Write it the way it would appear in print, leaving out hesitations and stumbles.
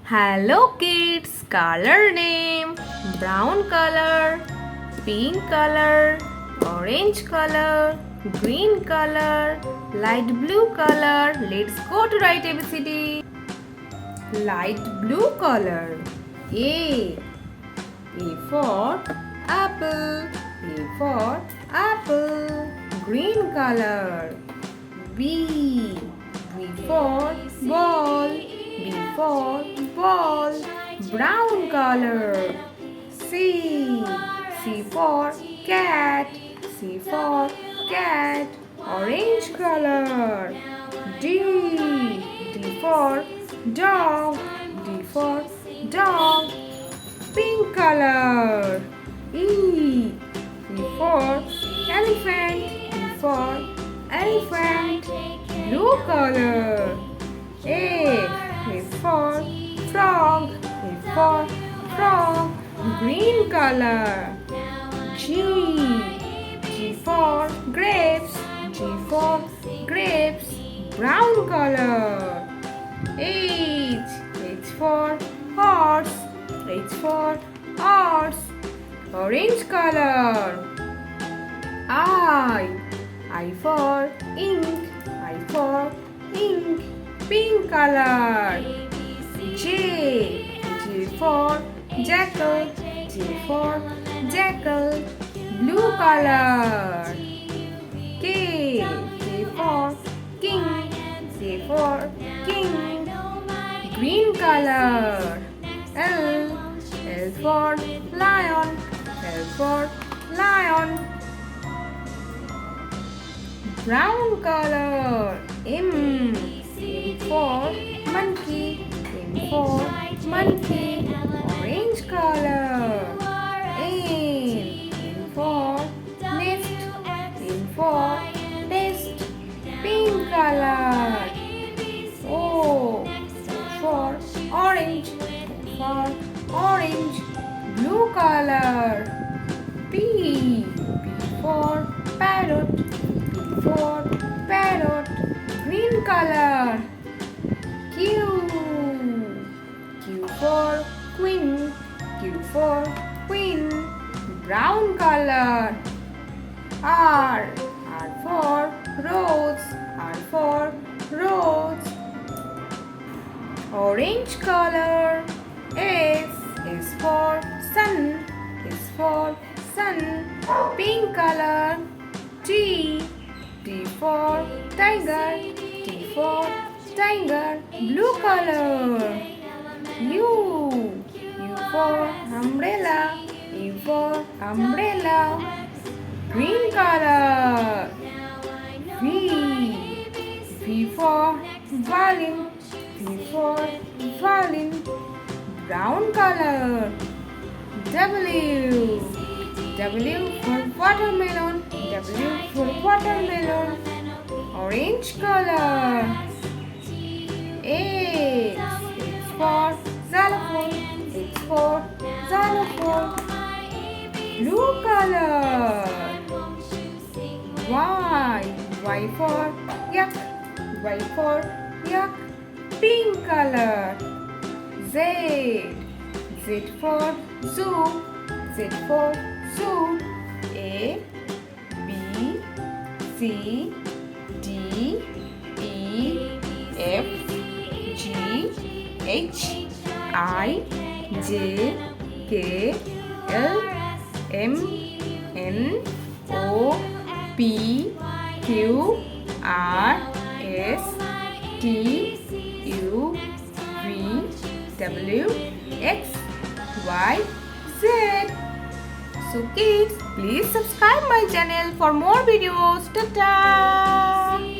Hello kids, color name, brown color, pink color, orange color, green color, light blue color. Let's go to write ABCD. Light blue color. A. A for apple. A for apple. Green color. B. B for ball. B for ball. Brown color. C. C for cat. C for cat. Orange color. D. D for dog. D for dog. Pink color. E. E for elephant. E for elephant. Blue color. A. A for frog. A for frog. Green color. G. G for grapes. G for grapes. Brown color. H. H for horse. H for horse. Orange color. I. I for ink. I for ink. Pink color. J. J for jackal. J for jackal. Blue color. K. K for king. K for king. Green color. L. L for lion. L for lion. Brown color. M. M for monkey. M for monkey. Orange color. N. N for nest. N for nest. Pink color. O. O for orange. O for orange. Blue color. P. P for parrot. P for parrot. Green color. Q. Q for queen. Q for queen. Brown color. R. R for rose. R for rose. Orange color. S. S for sun. S for sun. Pink color. T. T for tiger. T for tiger. Blue color. U. U for umbrella. U for umbrella. Green color. V. V for violin. V for violin. Brown color. W. W for watermelon. W for watermelon. Orange color. X. X for xylophone. X for xylophone. Blue color. Y. Y for yak. Y for yak. Pink color. Z. Z for zoo. Z for zoo. A. B. C. D. E. F. G. H. I. J. K. L. M. N. O. P. Q. R. S. T. U. V. W. X. Y. Z. So kids, please subscribe my channel for more videos. Ta-ta!